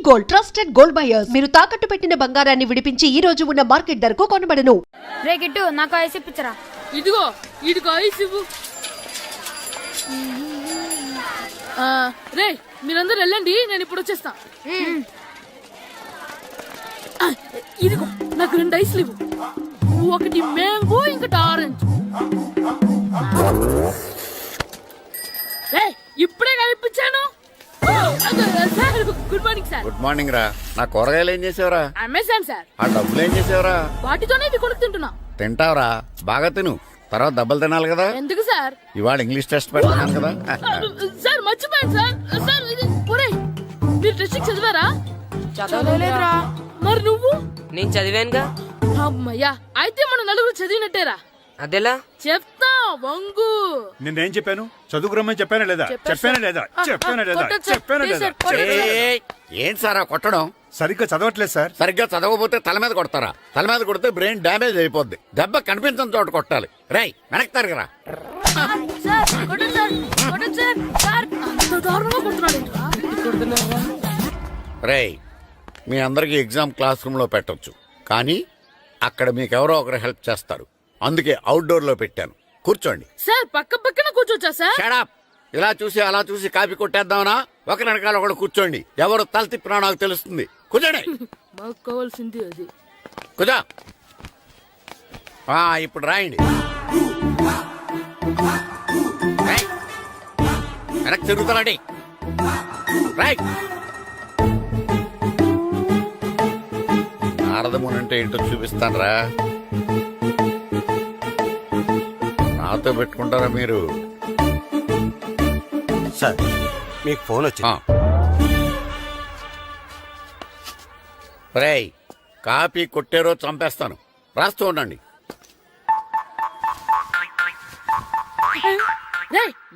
Gold, trusted gold buyers. మీరు తాకట్టు పెట్టిన బంగారాన్ని విడిపించి ఈ రోజు ఉన్న మార్కెట్ ధరకు కొనబడను. రే గిట్టు నాకు ఐస్ ఇప్పించరా. ఇదిగో ఐస్ ఇవ్వు. రే మీరందరూ వెళ్ళండి, నేను ఇప్పుడు వచ్చేస్తా. ఇదిగో నాకు 2 ఐస్లు ఇవ్వు. ఒకటి మ్యాంగో, ఇంకటి ఆరెంజ్. ఇప్పుడే కనిపించాను. Good morning sir. Good morning రా. నా కూరగాయలు ఏం చేసావురా? Amazon sir. ఆ డబ్బులు ఏం చేసావురా? వాటితోనే ఇది కొనుక్కు తింటున్నా. తింటావురా, బాగా తిను. తర్వాత డబ్బులు తినాలి కదా. ఎందుకు సార్? ఇవాళ ఇంగ్లీష్ టెస్ట్ పెడతాను కదా. సార్ మర్చిపోయాను సార్. సార్ ఇది మీరు టెస్టింగ్ చదివారా? చదవలేదురా. మరి నువ్వు? నేను చదివానుగా. అమ్మయ్యా, అయితే మన నలుగురు చదివినట్టేరా. అదెలా? చెప్తా వంగు. నిన్నేం చెప్పాను? చదువుకురమ్మని చెప్పానా లేదా? ఏంటి సార్ కొట్టడం? సరిగ్గా చదవట్లేదు సార్. సరిగ్గా చదవకపోతే తల మీద కొడతారా? తల మీద కొడితే బ్రెయిన్ డ్యామేజ్ అయిపోద్ది. దెబ్బ కనిపించని చోట కొట్టాలి. రై వెనక్కి తరగరా. రై మీ అందరికి ఎగ్జామ్ క్లాస్ రూమ్ లో పెట్టొచ్చు, కానీ అక్కడ మీకు ఎవరో ఒకరు హెల్ప్ చేస్తారు. అందుకే అవుట్డోర్ లో పెట్టాను. కూర్చోండి. సార్ పక్కన కూర్చోచ్చా సార్? Shut up. ఇలా చూసి అలా చూసి కాపీ కొట్టేద్దామనా? ఒకరి వెనకాల ఒకడు కూర్చోండి. ఎవరు తల తిప్పినా నాకు తెలుస్తుంది. కూర్చోండి. మాకు కావాల్సింది అది. కూర్చో. ఇప్పుడు రాయండి. వెనక్కి తిరుగుతానండి. రాయ్. నారదముని అంటే ఏంటో చూపిస్తాను రా. నాతో పెట్టుకుంటారా మీరు? సార్ మీకు ఫోన్ వచ్చింది. రేయ్ కాపీ కొట్టారో చంపేస్తాను. రాస్తూ ఉండండి.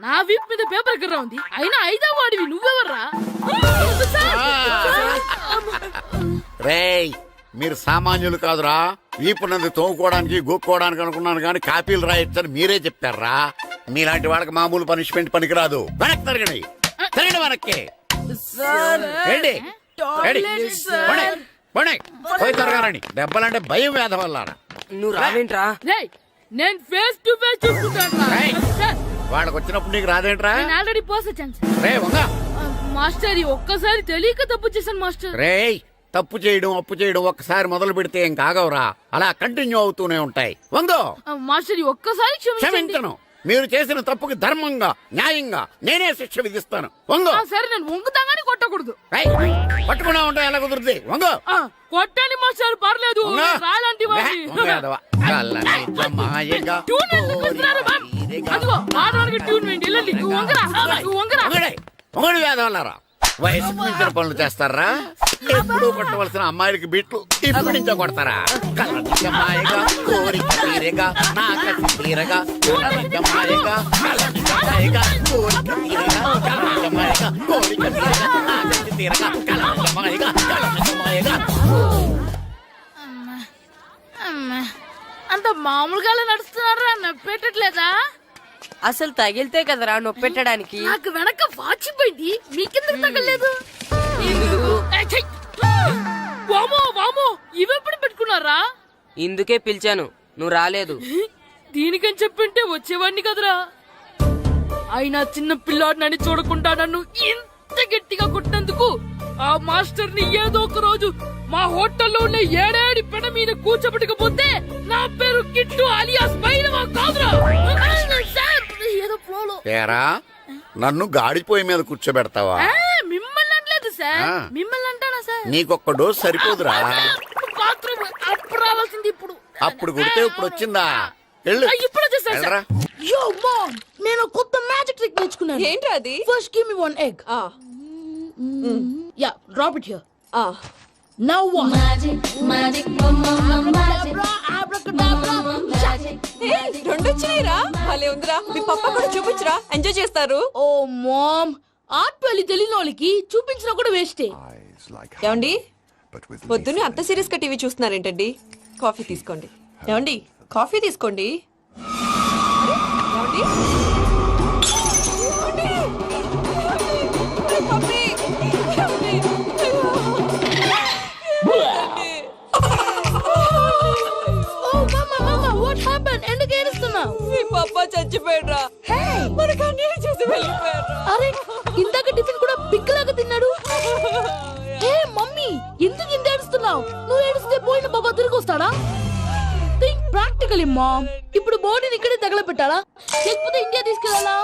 నా వీప్ మీద పేపర్ కర్ర ఉంది, అయినా 5వ వాడివి నువ్వెవర్రా? రేయ్ మీరు సామాన్యులు కాదురా. వీపున్నది తోముకోవడానికి గోక్కోవడానికి అనుకున్నాను, కానీ కాపీలు రాయొచ్చని మీరే చెప్పారా. మీలాంటి వాళ్ళకి మామూలు పనిష్మెంట్ పనికిరాదు. వెనక్కి తిరగండి. తిరగండి వెనక్కి. పోయి తిరగారండి. దెబ్బలంటే భయం వేద వల్ల. నువ్వు రావేంట్రా? నేను ఫేస్ టు ఫేస్ చూసుకుంటాను. వాళ్ళకి వచ్చినప్పుడు నీకు రాదేంట్రా? ఆల్రెడీ పోస్ వచ్చాను రే వంగ. మాస్టర్ ఒక్కసారి తెలియక తప్పు చేశాను మాస్టర్. రేయ్ తప్పు చేయడం అప్పు చేయడం ఒక్కసారి మొదలు పెడితే ఏం కాగవరా. అలా కంటిన్యూ అవుతూనే ఉంటాయి. వందో మాస్టర్ ఒక్కసారి క్షమించను. మీరు చేసిన తప్పుకి ధర్మంగా న్యాయంగా నేనే శిక్ష విధిస్తాను. వంగో. సరే నేను వంగుతాగానే కొట్టకూడదు. పట్టుకున్నా ఉంటా ఎలా కుదురుతుంది? వంగో. కొట్టండి మాస్టర్ పర్లేదు. రాలాంటి మొగడు వేదవల్లారా. వయసుకు మించిన పనులు చేస్తారా? ఎప్పుడు కొట్టవలసిన అమ్మాయిలకి బిట్లు ఇప్పుడు నుంచో కొడతారా? కలజమాయగా కోరిక తీరగా నాకసి తీరగా కలజమాయగా కలజమాయగా కోరిక తీరగా కలజమాయగా కోరిక తీరగా నాకసి తీరగా కలజమాయగా కలజమాయగా. అంత మామూలుగా నడుస్తున్నారా? నొప్పెట్టట్లేదా? అసలు తగిలితే కదరా నొప్పెట్టడానికి. నాకు వెనక వాచిపోయింది, మీకెందుకు తగలేదు? వామో ఇవెప్పుడు పెట్టుకున్నారా? ఇందుకే పిలిచాను, నువ్వు రాలేదు. దీనికని చెప్పింటే వచ్చేవాడిని కదరా. అయినా చిన్న పిల్లాడినని చూడకుండా నన్ను ఇంత గట్టిగా కొట్టినందుకు ఆ మాస్టర్ ని ఏదో ఒక రోజు మా హోటల్లో ఉన్న 7 పెడ మీద కూర్చోబెట్టకపోతే నా పేరు కిట్టు అలియాస్ బైరవా కాదురా. ఏరా నన్ను గాడిపోయి మీద కూర్చోబెడతావా? మిమ్మల్ని అనలేదు సార్. మిమ్మల్ని అంటానా సార్? నీకొక్క డోస్ సరిపోదురా. బాత్రూమ్ అప్పుడు రావాల్సింది ఇప్పుడు. అప్పుడు కొడితే ఇప్పుడు వచ్చిందా? ఇప్పుడు వచ్చేసా. యో మామ్, నేను కొత్త మ్యాజిక్ ట్రిక్ నేర్చుకున్నాను. ఏంట్రా అది? First give me 1 egg. Yeah drop it here. Now what? Magic రెండు వచ్చినాయిరా. భలే ఉందిరా. మీ పప్పా కూడా చూపించరా, ఎంజాయ్ చేస్తారు. ఓ మామ్, ఆర్ట్ పెళ్లి తెలియని వాళ్ళకి చూపించినా కూడా వేస్టే. ఏమండి పొద్దున్నే అంత సీరియస్ గా టీవీ చూస్తున్నారేంటండి? కాఫీ తీసుకోండి. ఏమండి కాఫీ తీసుకోండి. ఏమండి? ఏడుస్తున్నావు? నువ్వు ఏడిస్తే పోయిన బాబా తిరిగి వస్తాడా? Think practical ma'am. ఇప్పుడు బాడీని ఇక్కడే తగలబెట్టాలా లేకపోతే ఇండియా తీసుకెళ్ళాలా?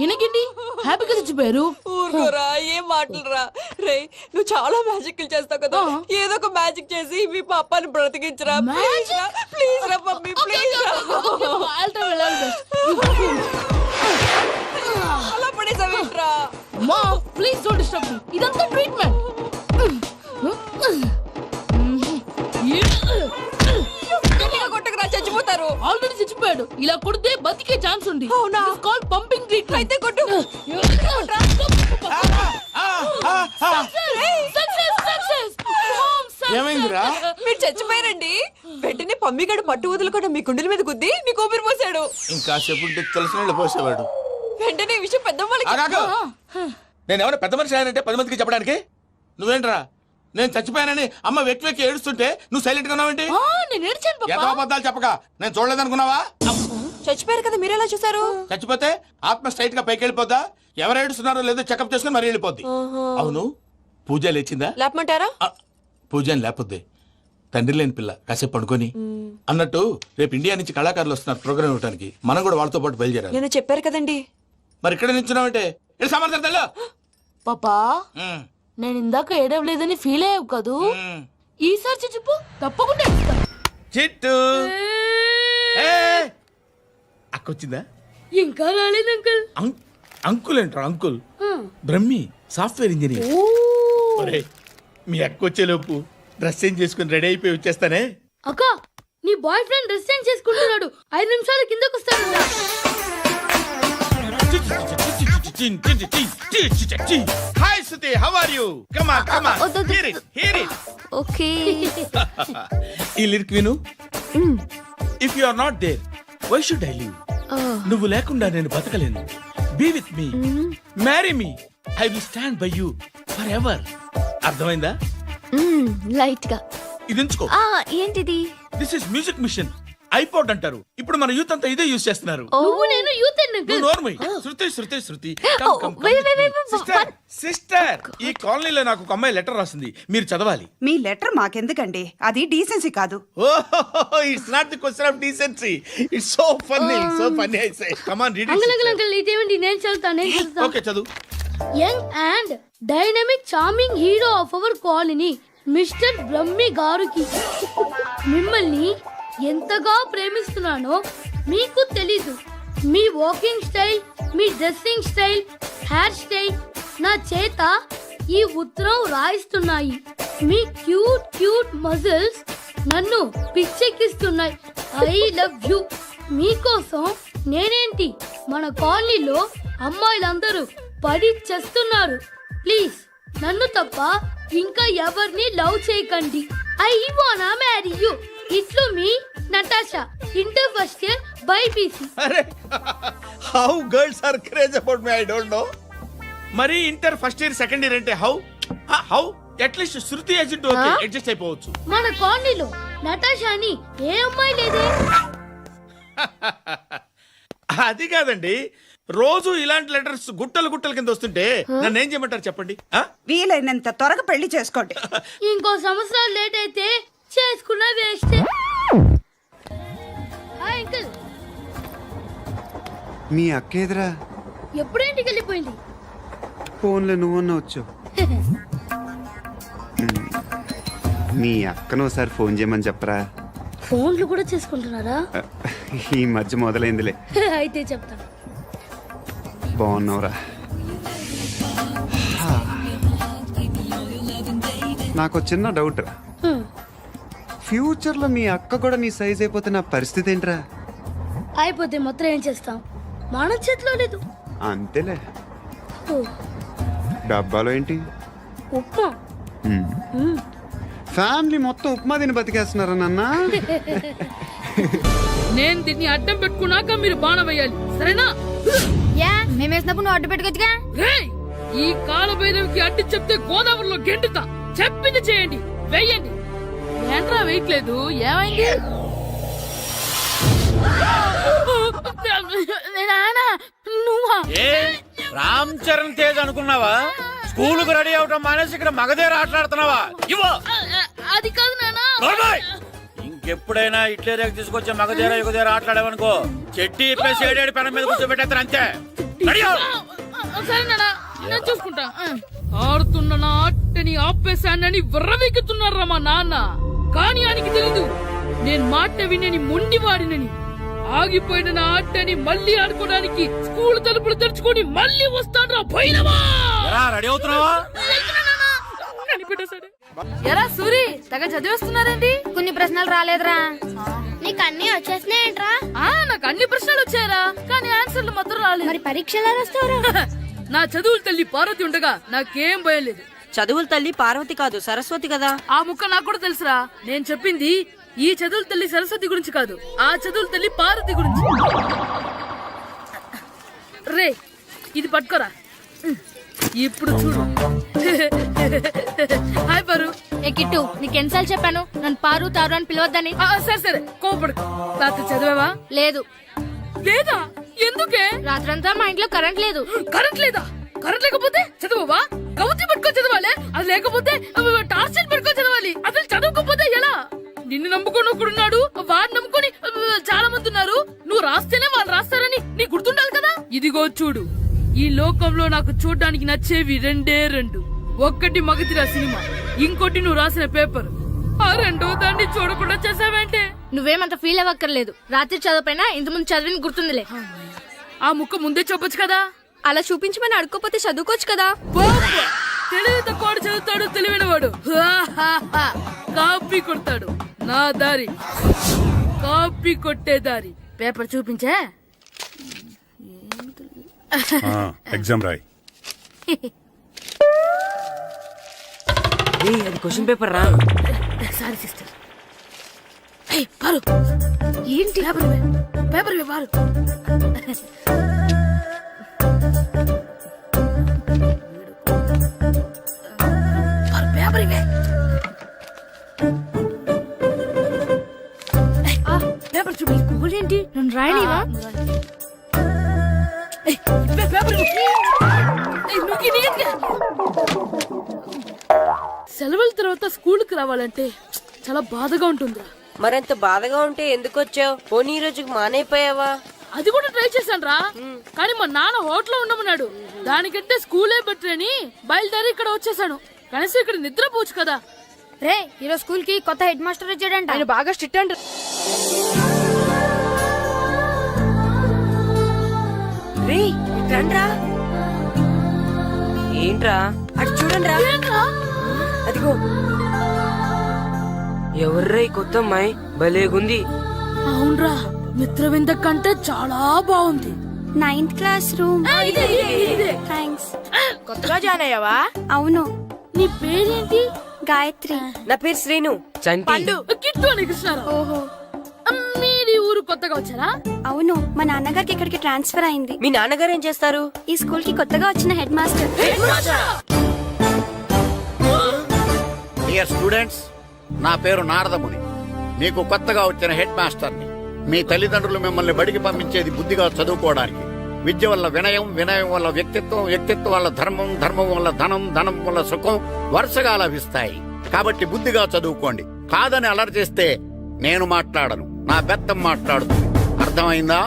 ఎనకండి హ్యాపీగా చచ్చిపోయారు. ఊరుకోరా, ఏం మాటలురా. రే, నువ్వు చాలా మ్యాజిక్ చేస్తావు కదా, ఏదో ఒక మ్యాజిక్ చేసి మీ పాపాని బ్రతికించరా. ప్లీజ్ రా, ప్లీజ్ రా మమ్మీ, ప్లీజ్ రా. అలా పడేసావేంట్రా? Mom please don't disturb me. ఇదంతా ట్రీట్మెంట్. గట్టిగా కొట్టకురా, చచ్చిపోతారు. ఆల్రెడీ చచ్చిపోయాడు. ఇలా కొడితే బతికే ఛాన్స్ ఉంది. అవునా? Call pumping treatment. అయితే కొట్టు. ఏమైందిరా? మీరు చచ్చిపోయారండి. వెంటనే పమ్మిగాడు పట్టు వదులుకుండా మీ గుండెల మీద గుద్ది మీకు ఊపిరి పోసాడు. ఇంకా చెప్పుంటే తెలిసిన వాళ్ళు పోసేవాడు. వెంటనే ఈ విషయం పెద్ద వాళ్ళకి. నేను ఎవరైనా పెద్ద మనిషి ఆయనంటే 10 మందికి చెప్పడానికి. నువ్వేంట్రా నేను చచ్చిపోయానని అమ్మ వెక్కి వెక్కి ఏడుస్తుంటే నువ్వు సైలెంట్ గా ఉన్నావేంటి? నేను ఏడ్చాను ఎంతో పాపా. అబద్ధాలు చెప్పక నేను చూడలేదనుకున్నావా? చచ్చిపోయారు కదా, మీరెలా చూసారు? చచ్చిపోతే ఆత్మ స్ట్రైట్ గా పైకి వెళ్ళిపోద్దా? ఎవరు ఏడుస్తున్నారో లేదో చెకప్ చేసుకుని మరీ వెళ్ళిపోద్ది. అవును, పూజ లేచిందా? లేపమంటారా? పూజ అని లేకపోద్ది. తండ్రి లేని పిల్ల కాసేపు పడుకొని అన్నట్టు రేపు ఇండియా నుంచి కళాకారులు వస్తున్నారు ప్రోగ్రామ్ ఇవ్వడానికి. మనం కూడా వాళ్ళతో పాటు బయలుదేరాలి. నేను చెప్పారు కదండి. మరి ఇక్కడ నిల్చున్నావంటే సమాధానం పాపా నేను ఇందాక ఏడవలేదని ఫీల్ అయ్యావు కదూ. ఈసారి చచ్చిపో, తప్పకుండా ఏడుస్తా. చిట్టు అక్కొచ్చిందా? ఇంకా రాలేదు అంకుల్. అంకుల్ ఏంట్రా అంకుల్? Brahmi software engineer. ఒరేయ్, మీ అక్కొచ్చేలోపు డ్రెస్ చేంజ్ చేసుకుని రెడీ అయిపోయి వచ్చేస్తానే. అక్క నీ బాయ్ ఫ్రెండ్ డ్రెస్ చేంజ్ చేసుకుంటున్నాడు. 5 నిమిషాలు కిందకు వస్తాడు. Hi Suthi, how are you? Come on come on, hear it hear it. Okay ఈ లిరిక్ విను. If you are not there why should I live? నువ్వు లేకుండా నేను బతకలేను. Be with me, marry me, I will stand by you for ever. అర్థమైందా? Light గా. ఇది ఉంచుకో. ఏంటిది? This is music machine. IPod అంటారు. ఇప్పుడు మన యూత్ అంతా ఇదే యూజ్ చేస్తున్నారు. నువ్వు నేను యూత్ నువ్వు నోర్మై. శృతి శృతి శృతి. wait. సిస్టర్, ఈ కాలనీలో నాకు ఒక అమ్మాయి లెటర్ రాసింది, మీరు చదవాలి. మీ లెటర్ మాకెందుకండి, అది డీసెన్సీ కాదు. ఓహో, it's not the question of decency. It's so funny I say. Come on read uncle ఇదేమిటి? నేను చదువుతాను. ఓకే, చదువు. Young and dynamic charming hero of our colony mister Brahmi గారికి మిమ్మల్ని ఎంతగా ప్రేమిస్తున్నానో మీకు తెలీదు. మీ వాకింగ్ స్టైల్, మీ డ్రెస్సింగ్ స్టైల్, హెయిర్ స్టైల్ నా చేత ఈ ఉత్తరం రాయిస్తున్నాయి. మీ క్యూట్ క్యూట్ మజిల్స్ నన్ను పిచ్చెక్కిస్తున్నాయి. I love you. మీకోసం నేనేంటి మన కాలనీలో అమ్మాయిలందరూ పడి చేస్తున్నారు. ప్లీజ్ నన్ను తప్ప ఇంకా ఎవరిని లవ్ చేయకండి. ఐ వానా మ్యారీ యూ. ఇట్లు మీ Natasha, inter first year BiPC. అరే, how girls are craze about me I don't know. మరి inter first year second year అంటే how at least Shruti agent okay adjust అయిపోవచ్చు. మన కాలనీలో నటాషా అని ఏ అమ్మాయి లేదే. అది కాదండి, రోజు ఇలాంటి లెటర్స్ గుట్టలు గుట్టల కింద వస్తుంటే నన్ను ఏం చేయమంటారు చెప్పండి? వీలైనంత త్వరగా పెళ్లి చేసుకోండి. ఇంకో సంవత్సరాలు లేట్ అయితే చేసుకున్న వేస్ట్. Hi uncle. మీ అక్క ఎదురా? ఎప్పుడు ఇంటికి వెళ్ళిపోయింది. ఫోన్లో నువ్వన్నా వచ్చావు. మీ అక్కను ఒకసారి ఫోన్ చేయమని చెప్పరా. ఫోన్లు కూడా చేసుకుంటున్నారా? ఈ మధ్య మొదలైందిలే. అయితే చెప్తాను. బాగున్నావురా? నాకు చిన్న డౌట్ రా. ఫ్యూచర్లో మీ అక్క కూడా నీ సైజ్ అయిపోతే నా పరిస్థితి ఏంట్రా? అయిపోతే మాత్రం ఏం చేస్తాం, మన చేతిలో లేదు. అంతేలే. ఓ, డబ్బాలో ఏంటి? ఉప్మా. ఫ్యామిలీ మొత్తం ఉప్మా తిని బతికేస్తున్నారా నాన్న? నేను దీన్ని అడ్డం పెట్టుకున్నాక మీరు బాణం వేయాలి, సరేనా? మేము వేసినప్పుడు నువ్వు అడ్డు పెట్టుకోవచ్చుగా. రేయ్, ఈ కాలభైరవికి అడ్డు చెప్తే గోదావరిలో గెంటుతా. చెప్పింది చేయండి, వెయ్యండి. ఏంట్రా వెయ్యట్లేదు, ఏమైంది? నువ్వా? రామ్ చరణ్ తేజ్ అనుకున్నావా? స్కూల్ కు రెడీ అవటం మానేసి ఇక్కడ మగధీర ఆటలాడుతున్నావా? ఇవ్వ. అది కాదు నానా. ఇంకెప్పుడైనా ఇట్లే రేపు తీసుకొచ్చే మగధీర యుగధీర ఆటలాడేవనుకో చెట్టి ఇప్పేసి ఏడేడు పెనం మీద కూర్చోబెట్టేస్తారు అంతే. సరే నానా, నేను చూసుకుంటా. ఆడుతున్న నా ఆటని ఆపేశానని విర్రవీగుతున్నారా మా నాన్న. కానీ ఆయనకి తెలీదు నేను మాట వినని మొండివాడినని. ఆగిపోయిన నా ఆటని మళ్ళీ ఆడుకోవడానికి స్కూల్ తలుపులు తెరుచుకొని మళ్ళీ వస్తాను రా భైరవా. రెడీ అవుతున్నావా? ఎరా సూరి, తెగ చదివేస్తున్నారండి. కొన్ని ప్రశ్నలు రాలేదురా. నీకు అన్ని వచ్చేసినాయంట్రా? నాకు అన్ని ప్రశ్నలు వచ్చాయరా, కానీ ఆన్సర్లు మాత్రం రాలేదు. మరి పరీక్షలు రాస్తావురా? నా చదువుల తల్లి పార్వతి ఉండగా నాకేం భయం లేదు. చదువుల తల్లి పార్వతి కాదు సరస్వతి కదా. ఆ ముక్క నాకు కూడా తెలుసురా. నేను చెప్పింది ఈ చదువుల తల్లి సరస్వతి గురించి కాదు, ఆ చదువుల తల్లి పార్వతి గురించి. రే ఇది పట్టుకోరా. ఇప్పుడు చూడు. హాయ్ పారు. ఏ కిట్టు, నీకు ఎన్నిసార్లు చెప్పాను నన్ను పారు తారు అని పిలవద్దని? సరే సరే కోపడు. రాత్రి చదివావా? లేదు. లేదా? ఎందుకే? రాత్రంతా మా ఇంట్లో కరెంట్ లేదు. కరెంట్ లేదా? కరెంట్ లేకపోతే చదవవా? కవతి పట్టుకొని చదవాలి. అది లేకపోతే టార్చ్ పట్టుకొని చదవాలి. అసలు చదవకపోతే ఎలా? నిన్ను నమ్ముకొని ఒకడున్నాడు, వాడిని నమ్ముకొని చాలా మంది ఉన్నారు. నువ్వు రాస్తేనే వాళ్ళు రాస్తారని నీకు గుర్తుండాలి కదా. ఇదిగో చూడు, ఈ లోకంలో నాకు చూడడానికి నచ్చేవి రెండే రెండు. ఒక్కటి మగధీర సినిమా, ఇంకోటి నువ్వు రాసిన పేపర్. ఆ రెండో దాన్ని చూడకుండా చేసావేంటే? నువ్వేమంత ఫీల్ అవ్వక్కర్లేదు. రాత్రి చదవపోయినా ఇంతకుముందు చదివిన గుర్తుందిలే. ఆ ముక్క ముందే చెప్పొచ్చు కదా. అలా చూపించమని అడుక్కోపోతే చదువుకోవచ్చు కదా. తెలివి తక్కువ చదువుతాడు, తెలివైన వాడు కాపీ కొడతాడు. నా దారి కాపీ కొట్టే దారి. పేపర్ చూపించే. ఎగ్జామ్ రాయి. అది క్వశ్చన్ పేపర్ రా. Sorry sister. పారు, ఏంటి పేపర్ పేపర్ పారు. పేపర్ ఇవే. పేపర్ చూపి. గూగుల్ ఏంటి? నన్ను రాయలేవా? పేపర్ సెలవుల తర్వాత స్కూల్కి రావాలంటే చాలా బాధగా ఉంటుందిరా. మరంత బాధగా ఉంటే ఎందుకు వచ్చావు? పోనీ ఈ రోజుకి మానైపోయావా? అది కూడా ట్రై చేశాను రా, కానీ మా నాన్న హోటల్లో ఉండమన్నాడు. దానికంటే స్కూలే బెటర్ అని బయలుదేరి ఇక్కడ వచ్చేసాను. కనీసం ఇక్కడ నిద్రపోవచ్చు కదా. రే, ఈరోజు స్కూల్ కి కొత్త హెడ్ మాస్టర్ వచ్చాడంట. ఆయన బాగా స్ట్రిక్ట్ అంట. ఏంట్రా అటు చూడండి. అదిగో ఎవర్రా ఈ కొత్త అమ్మాయి? భలేగుంది. అవునరా, మిత్రవింద కంటే చాలా బాగుంది. 9th class room. థ్యాంక్స్. కొత్తగా జాయిన్ అయ్యావా? అవును. నీ పేరేంటి? గాయత్రి. నా పేరు శ్రీను. చంటి. కిట్టు అని కృష్ణారావు. ఓహో. మీది ఊరు కొత్తగా వచ్చారా? అవును, మా నాన్నగారికి ఇక్కడికి ట్రాన్స్ఫర్ అయింది. మీ నాన్నగారు ఏం చేస్తారు? ఈ స్కూల్ కి కొత్తగా వచ్చిన హెడ్ మాస్టర్. డియర్ స్టూడెంట్స్, నా పేరు నారదముని. మీకు కొత్తగా వచ్చిన హెడ్ మాస్టర్ని. మీ తల్లిదండ్రులు మిమ్మల్ని బడికి పంపించేది బుద్ధిగా చదువుకోవడానికి. విద్య వల్ల వినయం, వినయం వల్ల వ్యక్తిత్వం, వ్యక్తిత్వం వల్ల ధర్మం, ధర్మం వల్ల ధనం, ధనం వల్ల సుఖం వరుసగా లభిస్తాయి. కాబట్టి బుద్ధిగా చదువుకోండి. కాదని అలర్ చేస్తే నేను మాట్లాడను, నా బెత్తం మాట్లాడుతుంది. అర్థమైందా?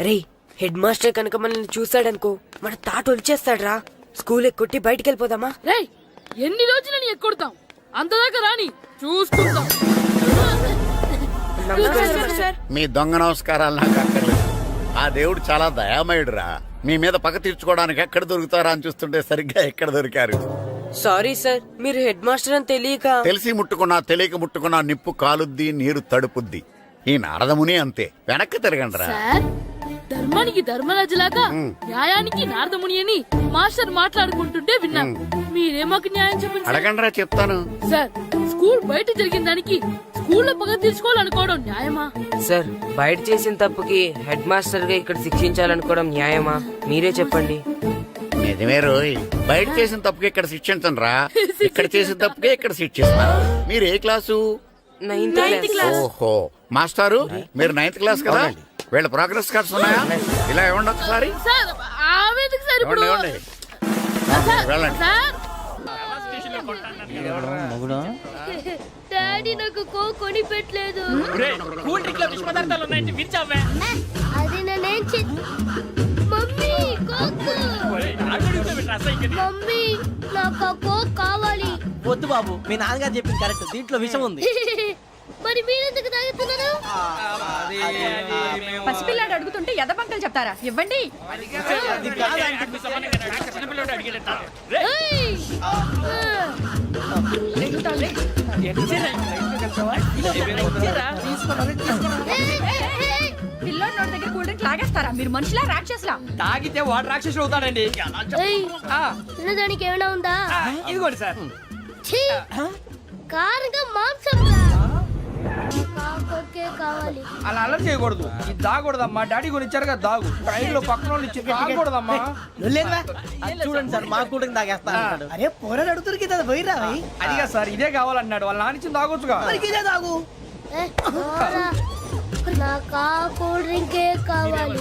రే, హెడ్ మాస్టర్ కనుక మనల్ని చూసాడనుకో మన తాట వచ్చేస్తాడ్రా. స్కూల్ ఎక్కొట్టి బయటికి వెళ్ళిపోదామా? రే, ఎన్ని రోజులని ఎక్కొడతాం? అంతదాకా రాని చూసుకుంటాం. మీ దొంగ నమస్కారాలు నాకు అక్కర్లేదు. ఆ దేవుడు చాలా దయామయుడురా. మీ మీద పగ తీర్చుకోవడానికి ఎక్కడ దొరుకుతారా అని చూస్తుంటే సరిగ్గా ఎక్కడ దొరికారు. సారీ సార్, మీరు హెడ్ మాస్టర్ అని తెలియక. తెలిసి ముట్టుకున్నా తెలియక ముట్టుకున్నా నిప్పు కాలుద్ది, నీరు తడుపుద్ది. ఈ నారదముని అంతే. వెనక్కి తిరగండిరా. సార్, ధర్మానికి ధర్మరాజులాగా న్యాయానికి నారదముని అని మాస్టర్ మాట్లాడుకుంటుంటే విన్నాం. మీరే మాకు న్యాయం చెప్పండి. అడగండిరా, చెప్తాను. సార్, స్కూల్ బయట జరిగిన దానికి స్కూల్లో పగ తీర్చుకోవాలనుకోవడం న్యాయమా? సార్, బయట చేసిన తప్పుకి హెడ్ మాస్టర్ గా ఇక్కడ శిక్షించాలనుకోవడం న్యాయమా? మీరే చెప్పండి. నిజమే రోయ్, బయట చేసిన తప్పుకి ఇక్కడ శిక్షించను రా. ఇక్కడ చేసిన తప్పుకే ఇక్కడ శిక్షిస్తున్నారు. మీరు ఏ క్లాసు? 9th class. ఓహో, మాస్టారు మీరు 9th క్లాస్ కదా. వీళ్ళ ప్రోగ్రెస్ కార్డ్స్ ఉన్నాయా? ఇలా ఇవ్వండి ఒకసారి. సార్, ఆవేదకు సార్ ఇప్పుడు. ఇవ్వండి. సార్, వెళ్ళండి. సార్, డాడీ నాకు కోక్ కొని పెట్టలేదు. కూల్ డ్రింక్ లో విష పదార్థాలు ఉన్నాయంటే విరిచావే. అది నేనేం మమ్మీ కోక్. మమ్మీ నాకు ఆ కోక్ కావాలి. వద్దు బాబు, మీ నాన్నగారు చెప్పింది కరెక్ట్, దీంట్లో విషయం ఉంది. మరి మీరెందుకు తాగుతున్నారు? పసిపిల్లాడు అడుగుతుంటే ఎదబంకలు చెప్తారా? ఇవ్వండి. ఏయ్! పిల్లోడి నోటి దగ్గర కూల్ డ్రింక్ లాగేస్తారా? మీరు మనుషులా రాక్షసులా? తాగితే వాడు రాక్షసుడు అవుతాడండి. ఏయ్! తినడానికి ఏమైనా ఉందా? ఇదిగోండి సార్. ఛీ! కారంగా మాంసం రా. కాకొక్కే కావాలి. అలా అలర్ చేయకూడదు. ఇది దాగకూడదమ్మా. డాడీ కొని ఇచ్చారు కదా దాగు. ట్రైన్ లో పక్కన వాళ్ళు ఇచ్చి దాగకూడదమ్మా. చూడండి సార్, మా కూడా తాగేస్తా. అరే పోరాడు అడుగుతారు కదా పోయిరా. అదిగా సార్, ఇదే కావాలన్నాడు. వాళ్ళ నాన్న ఇచ్చింది తాగొచ్చుగా. ఇదే తాగు. పోరా. నాకు ఆ కూల్ డ్రింకే కావాలి.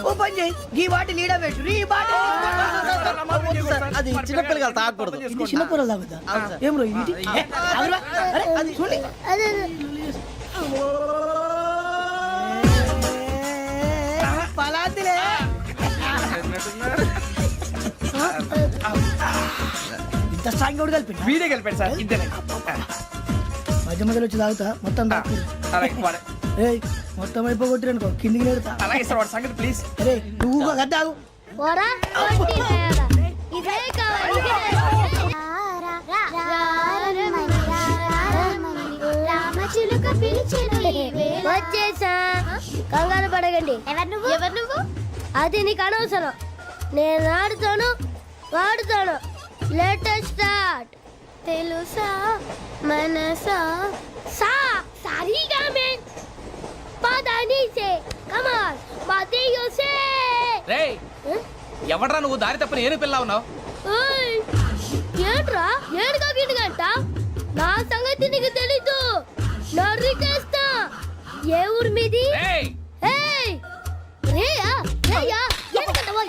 ఓ పని చేయి, ఈ బాటి లీడ పెట్టు. ఈ బాటి అది చిన్నపిల్లలు తాగకూడదు. ఇది చిన్నపిల్లలు తాగుతా. ఏం రో ఇది? అది చూడండి. అదే పలాతిలే. ఇంత స్ట్రాంగ్ కూడా కలిపి వీడే కలిపాడు సార్. ఇద్దరే మధ్య మధ్యలో వచ్చి తాగుతా. మొత్తం మొత్తం అయిపోగొట్టిరనుకో కిందికి నేడుతా. అలాగే సార్, వాడు సంగతి ప్లీజ్. అరే నువ్వు కదా తాగు. పోరా. ఇదే కావాలి. వచ్చేసా. కంగారు పడగండి. ఎవరు నువ్వు? అది నీకు అనవసరం. నేను ఆడుతాను, వాడుతాను. Latest start. తెలుసా మనసా సా సారీగా మే పదాని సే కమాన్ బాతియో సే. రేయ్ ఎవడ్రా నువ్వు? దారి తప్పని ఏను పిల్ల ఉన్నావు. ఓయ్ ఏంట్రా ఏడుగా గిడుగంట? నా సంగతి నీకు తెలీదు. నరికేస్తా. ఏ ఊరు మీది? ఏయ్ రేయా రేయా ఎందుకంటవా?